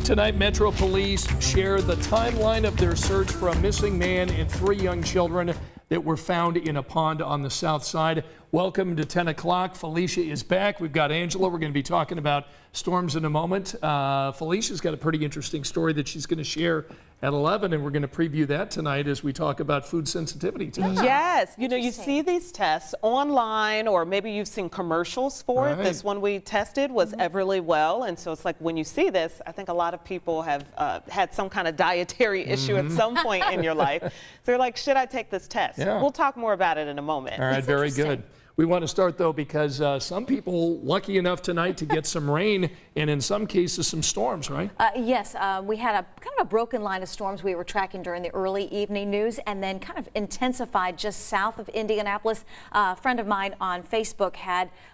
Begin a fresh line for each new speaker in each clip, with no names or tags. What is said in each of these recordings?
Tonight, Metro Police share the timeline of their search for a missing man and 3 young children that were found in a pond on the south side. Welcome to 10 o'clock. Felicia is back. We've got Angela. We're going to be talking about storms in a moment. Felicia's got a pretty interesting story that she's going to share at 11, and we're going to preview that tonight as we talk about food sensitivity test.
Yes, you know, you see these tests online, or maybe you've seen commercials for it. This one we tested was Everly Well, and so it's like when you see this, I think a lot of people have had some kind of dietary issue at some point in your life. So they're like, should I take this test?
Yeah.
We'll talk more about it in a moment.
All right, very good. We want to start, though, because some people lucky enough tonight to get some rain and in some cases some storms, right?
Yes, we had a kind of a broken line of storms we were tracking during the early evening news, and then kind of intensified just south of Indianapolis. A friend of mine on Facebook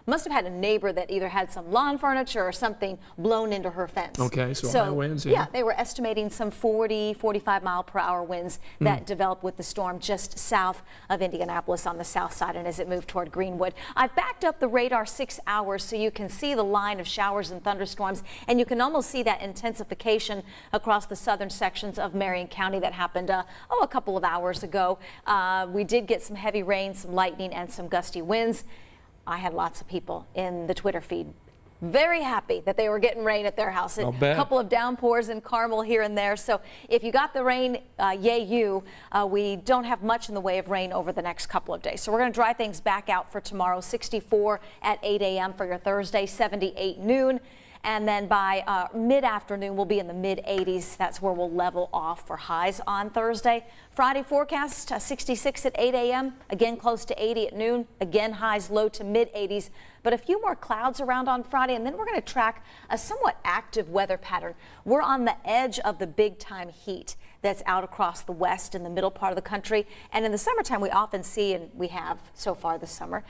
must have had a neighbor that either had some lawn furniture or something blown into her fence.
Okay, so high winds, yeah.
Yeah, they were estimating some 40, 45 mile per hour winds that developed with the storm just south of Indianapolis on the south side, and as it moved toward Greenwood. I've backed up the radar 6 hours so you can see the line of showers and thunderstorms, and you can almost see that intensification across the southern sections of Marion County that happened a couple of hours ago. We did get some heavy rain, some lightning, and some gusty winds. I had lots of people in the Twitter feed very happy that they were getting rain at their house. A couple of downpours in Carmel here and there. So if you got the rain, yay you. We don't have much in the way of rain over the next couple of days. So we're going to dry things back out for tomorrow. 64 at 8 a.m. for your Thursday, 78 noon. And then by mid-afternoon, we'll be in the mid-80s. That's where we'll level off for highs on Thursday. Friday forecast, 66 at 8 a.m., again close to 80 at noon, again highs low to mid-80s, but a few more clouds around on Friday, and then we're going to track a somewhat active weather pattern. We're on the edge of the big-time heat that's out across the west and the middle part of the country, and in the summertime we often see, and we have so far this summer,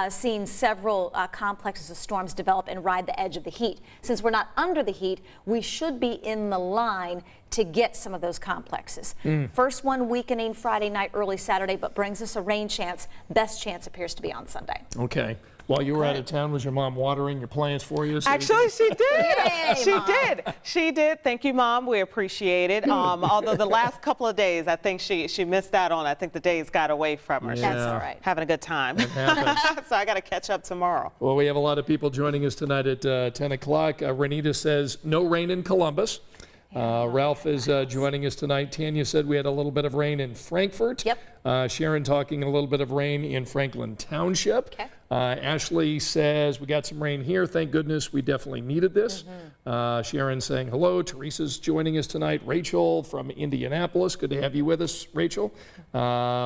seen several complexes of storms develop and ride the edge of the heat. Since we're not under the heat, we should be in the line to get some of those complexes. First one weakening Friday night, early Saturday, but brings us a rain chance. Best chance appears to be on Sunday.
Okay. While you were out of town, was your mom watering your plants for you? So
Actually, she did.
Yay,
she
Mom.
did. She did. Thank you, Mom. We appreciate it. Although the last couple of days, I think she missed out on. I think the days got away from her.
That's all right.
Having a good time.
It happens.
So I got to catch up tomorrow.
Well, we have a lot of people joining us tonight at 10 o'clock. Renita says no rain in Columbus. Ralph is joining us tonight. Tanya said we had a little bit of rain in Frankfort.
Yep.
Sharon talking a little bit of rain in Franklin Township.
Okay.
Ashley says we got some rain here. Thank goodness, we definitely needed this. Sharon saying hello. Teresa's joining us tonight. Rachel from Indianapolis. Good to have you with us, Rachel.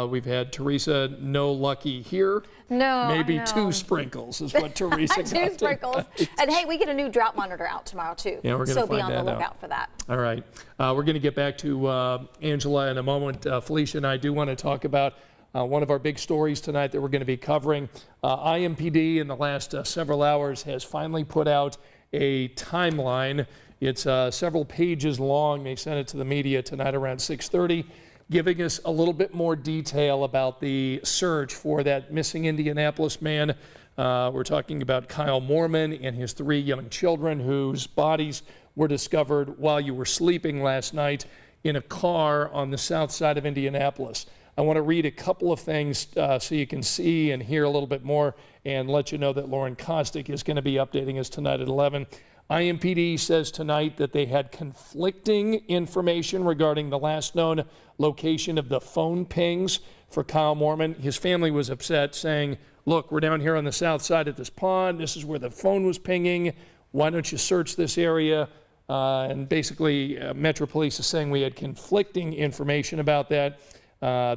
We've had Teresa, no lucky here.
No,
Maybe
I know.
2 sprinkles is what Teresa got
2 sprinkles.
tonight.
And hey, we get a new drought monitor out tomorrow too.
Yeah, we're going to
so
find
be on
that
the
out.
lookout for that.
All right. We're going to get back to Angela in a moment. Felicia and I do want to talk about one of our big stories tonight that we're going to be covering. IMPD in the last several hours has finally put out a timeline. It's several pages long. They sent it to the media tonight around 6:30, giving us a little bit more detail about the search for that missing Indianapolis man. We're talking about Kyle Moorman and his 3 young children whose bodies were discovered while you were sleeping last night in a car on the south side of Indianapolis. I want to read a couple of things so you can see and hear a little bit more and let you know that Lauren Kostick is going to be updating us tonight at 11. IMPD says tonight that they had conflicting information regarding the last known location of the phone pings for Kyle Moorman. His family was upset, saying, look, we're down here on the south side at this pond. This is where the phone was pinging. Why don't you search this area? And basically, Metro Police is saying we had conflicting information about that.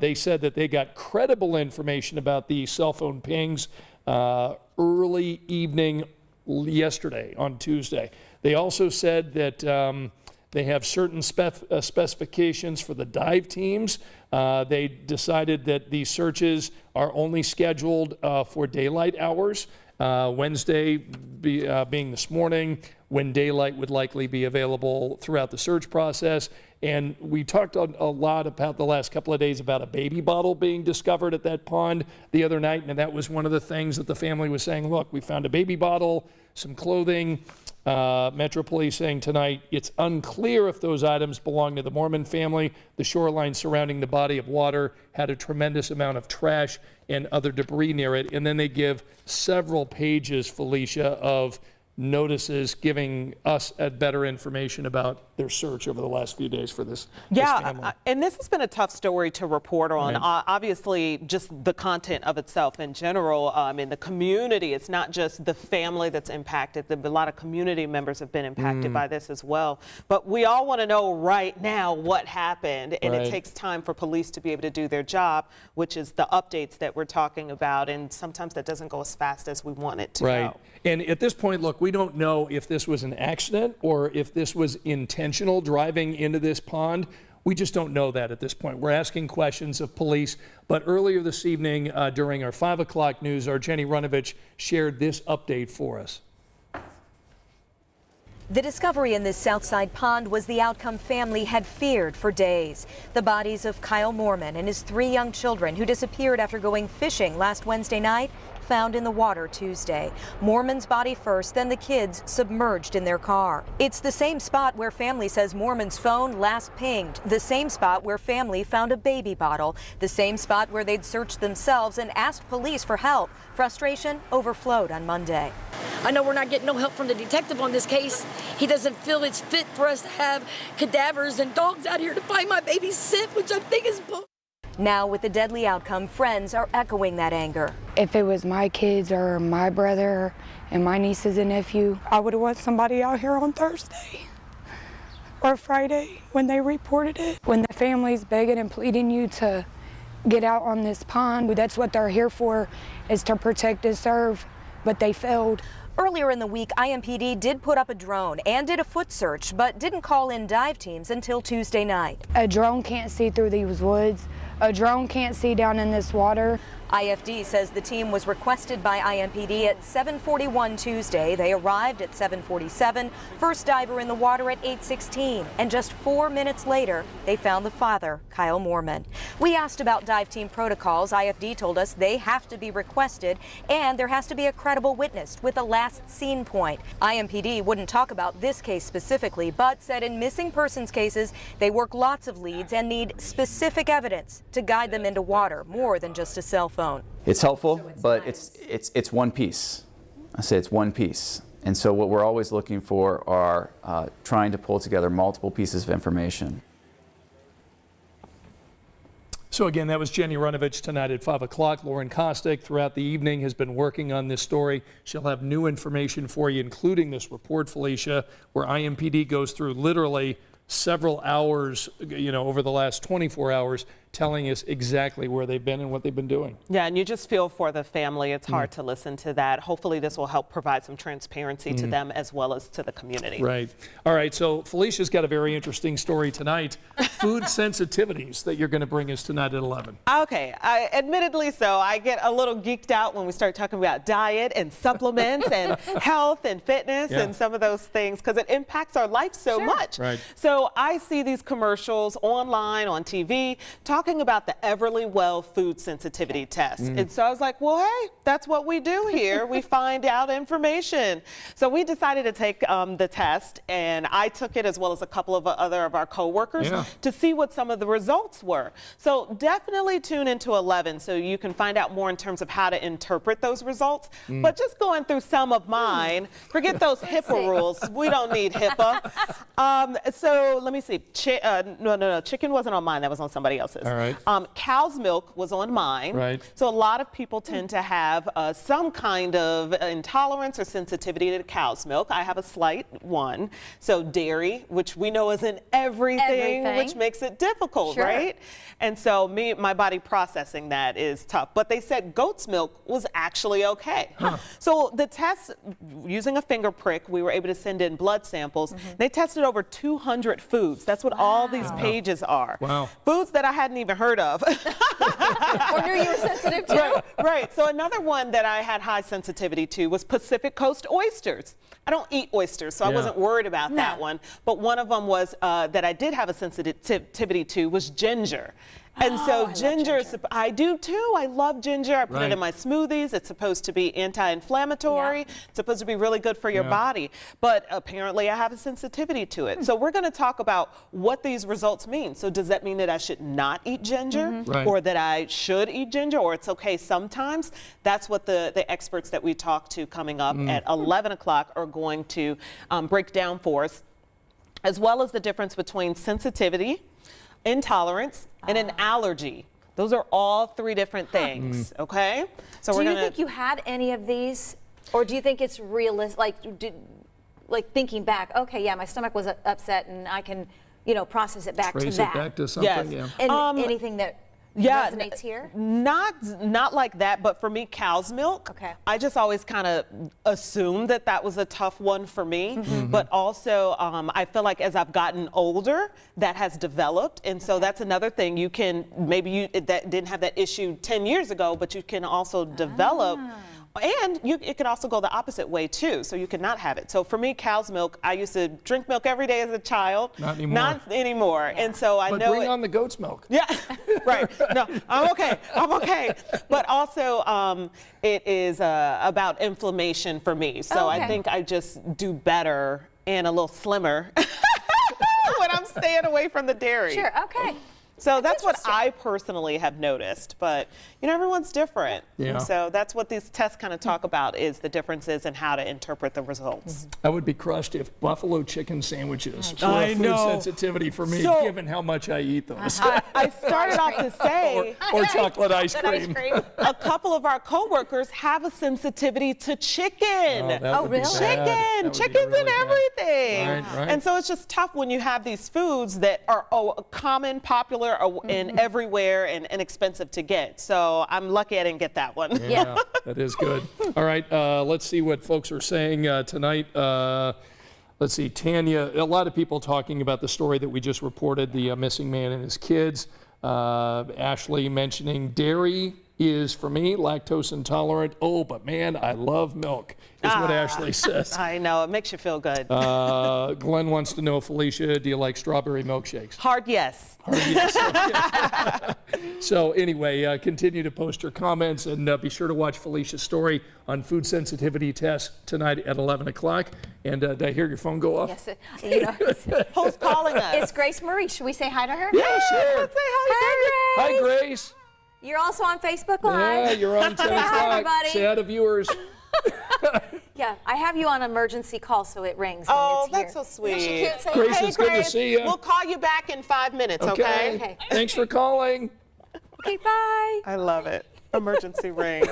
They said that they got credible information about the cell phone pings early evening yesterday on Tuesday. They also said that they have certain specifications for the dive teams. They decided that these searches are only scheduled for daylight hours. Wednesday being this morning, when daylight would likely be available throughout the search process. And we talked a lot about the last couple of days about a baby bottle being discovered at that pond the other night. And that was one of the things that the family was saying, look, we found a baby bottle, some clothing. Metro Police saying tonight it's unclear if those items belong to the Mormon family. The shoreline surrounding the body of water had a tremendous amount of trash and other debris near it. And then they give several pages, Felicia, of notices giving us better information about their search over the last few days for this family.
And this has been a tough story to report on.
Right.
Obviously, just the content of itself in general, in the community, it's not just the family that's impacted. A lot of community members have been impacted by this as well. But we all want to know right now what happened, and
Right.
it takes time for police to be able to do their job, which is the updates that we're talking about, and sometimes that doesn't go as fast as we want it to
Right.
go.
And at this point, look, we don't know if this was an accident or if this was intentional driving into this pond. We just don't know that at this point. We're asking questions of police. But earlier this evening, during our 5 o'clock news, our Jenny Runovich shared this update for us.
The discovery in this Southside pond was the outcome family had feared for days. The bodies of Kyle Moorman and his 3 young children who disappeared after going fishing last Wednesday night found in the water Tuesday. Moorman's body first, then the kids submerged in their car. It's the same spot where family says Moorman's phone last pinged, the same spot where family found a baby bottle, the same spot where they'd searched themselves and asked police for help. Frustration overflowed on Monday.
I know we're not getting no help from the detective on this case. He doesn't feel it's fit for us to have cadavers and dogs out here to find my baby's scent, which I think is bull.
Now, with the deadly outcome, friends are echoing that anger.
If it was my kids or my brother and my nieces and nephew, I would have wanted somebody out here on Thursday or Friday when they reported it. When the family's begging and pleading you to get out on this pond, that's what they're here for, is to protect and serve, but they failed.
Earlier in the week, IMPD did put up a drone and did a foot search, but didn't call in dive teams until Tuesday night.
A drone can't see through these woods. A drone can't see down in this water.
IFD says the team was requested by IMPD at 7:41 Tuesday. They arrived at 7:47, first diver in the water at 8:16, and just 4 minutes later, they found the father, Kyle Moorman. We asked about dive team protocols. IFD told us they have to be requested, and there has to be a credible witness with a last seen point. IMPD wouldn't talk about this case specifically, but said in missing persons cases, they work lots of leads and need specific evidence to guide them into water, more than just a cell phone.
It's helpful, but it's one piece. I say it's one piece. And so what we're always looking for are trying to pull together multiple pieces of information.
So again, that was Jenny Runovich tonight at 5 o'clock. Lauren Kostick throughout the evening has been working on this story. She'll have new information for you, including this report, Felicia, where IMPD goes through literally several hours, over the last 24 hours, telling us exactly where they've been and what they've been doing.
Yeah, and you just feel for the family. It's hard to listen to that. Hopefully this will help provide some transparency to them as well as to the community.
Right. All right, so Felicia's got a very interesting story tonight. Food sensitivities that you're going to bring us tonight at 11.
Okay, admittedly so. I get a little geeked out when we start talking about diet and supplements and health and fitness and some of those things because it impacts our life so much.
Right.
So I see these commercials online, on TV, talking about the Everlywell food sensitivity test. And so I was like, well, hey, that's what we do here. We find out information. So we decided to take the test, and I took it as well as a couple of other of our coworkers to see what some of the results were. So definitely tune into 11 so you can find out more in terms of how to interpret those results. But just going through some of mine, forget those HIPAA rules. We don't need HIPAA. So let me see. No. Chicken wasn't on mine. That was on somebody else's.
All right.
Cow's milk was on mine.
Right.
So a lot of people tend to have some kind of intolerance or sensitivity to cow's milk. I have a slight one. So dairy, which we know is in everything. Which makes it difficult, right? And so my body processing that is tough. But they said goat's milk was actually okay. So the test, using a finger prick, we were able to send in blood samples. They tested over 200 foods. That's what all these pages are.
Wow.
Foods that I hadn't even heard of.
Or knew you were sensitive to.
Right. So another one that I had high sensitivity to was Pacific Coast oysters. I don't eat oysters, so I
Yeah.
wasn't worried about that one. But one of them was that I did have a sensitivity to was ginger. And
Oh, I
so
love
ginger,
ginger.
I do too. I love ginger. I put
Right.
it in my smoothies. It's supposed to be anti-inflammatory.
Yeah.
It's supposed to be really good for your
Yeah.
body. But apparently I have a sensitivity to it. So we're going to talk about what these results mean. So does that mean that I should not eat ginger?
Right.
Or that I should eat ginger, or it's okay sometimes? That's what the experts that we talk to coming up at 11 o'clock are going to break down for us, as well as the difference between sensitivity, intolerance, and an allergy. Those are all three different things, okay? So
Do you think you had any of these, or do you think it's realistic? Like thinking back, okay, yeah, my stomach was upset, and I can, process it back to
Trace
that.
it back to something,
Yes.
yeah.
And anything that
Yeah,
resonates here?
Not like that, but for me, cow's milk.
Okay.
I just always kind of assumed that was a tough one for me. But also, I feel like as I've gotten older, that has developed, and so that's another thing. You can that didn't have that issue 10 years ago, but you can also develop. And it could also go the opposite way too, so you could not have it. So for me, cow's milk, I used to drink milk every day as a child.
Not anymore.
Not anymore. And so I
But
know
bring
it.
on the goat's milk.
Yeah, right. No, I'm okay. I'm okay. But also, it is about inflammation for me. So
Okay.
I think I just do better and a little slimmer when I'm staying away from the dairy.
Sure, okay.
So that's what
interesting.
I personally have noticed. But, everyone's different.
Yeah.
So that's what these tests kind of talk about, is the differences and how to interpret the results.
I would be crushed if buffalo chicken sandwiches were
I
a food
know.
sensitivity for me,
So-
given how much I eat those.
I started off to say...
or chocolate ice cream.
A couple of our coworkers have a sensitivity to chicken.
That would be
really?
bad. That
Chicken,
would be
chickens
really
and
bad.
everything.
Right.
And so it's just tough when you have these foods that are common, popular, and everywhere and inexpensive to get. So I'm lucky I didn't get that one.
Yeah, that is good. All right, let's see what folks are saying tonight. Let's see, Tanya, a lot of people talking about the story that we just reported, the missing man and his kids. Ashley mentioning dairy is, for me, lactose intolerant. Oh, but man, I love milk, is what Ashley says.
I know, it makes you feel good.
Glenn wants to know, Felicia, do you like strawberry milkshakes?
Hard yes.
Yes. Okay. So anyway, continue to post your comments, and be sure to watch Felicia's story on food sensitivity tests tonight at 11 o'clock. And did I hear your phone go off?
Yes,
Who's calling us?
it's Grace Marie. Should we say hi to her?
Yeah, sure.
Let's say hi.
Hi, Grace.
Hi, Grace.
You're also on Facebook
Yeah,
Live.
you're on 10
Hi,
o'clock.
everybody.
Say hi to viewers.
Yeah, I have you on emergency call, so it rings when
Oh,
it's here.
that's so sweet.
Isn't she cute? Say,
Grace,
hey,
it's good to
Grace.
see you.
We'll call you back in 5 minutes, okay?
Okay.
Thanks for calling.
Okay, bye.
I love it. Emergency ring.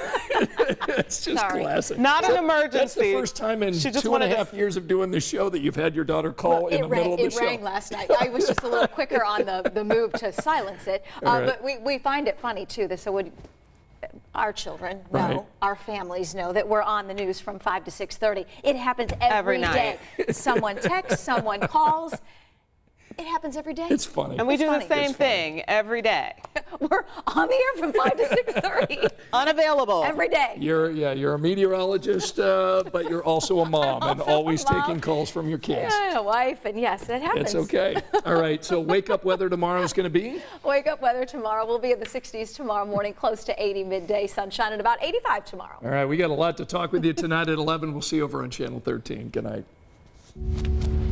It's just
Sorry.
classic.
Not an emergency.
That's the first time in
She just
2.5
wanted to-
years of doing the show that you've had your daughter call in the middle of the
It
show.
rang last night. I was just a little quicker on the move to silence it.
All right.
But we find it funny, too. So our children know,
Right.
our families know that we're on the news from 5 to 6:30. It happens every
night.
day. Someone texts, someone calls. It happens every day.
It's funny.
And we do the
funny.
same
It's funny.
thing every day.
We're on the air from 5 to 6:30
Unavailable.
every day.
You're a meteorologist, but you're also a mom and
Also a
always
mom.
taking calls from your kids.
Yeah, a wife, and yes, it happens.
It's okay. All right, so wake up weather tomorrow is going to be?
Wake up weather tomorrow. We'll be in the 60s tomorrow morning, close to 80 midday, sunshine, and about 85 tomorrow.
All right, we got a lot to talk with you tonight at 11. We'll see you over on Channel 13. Good night.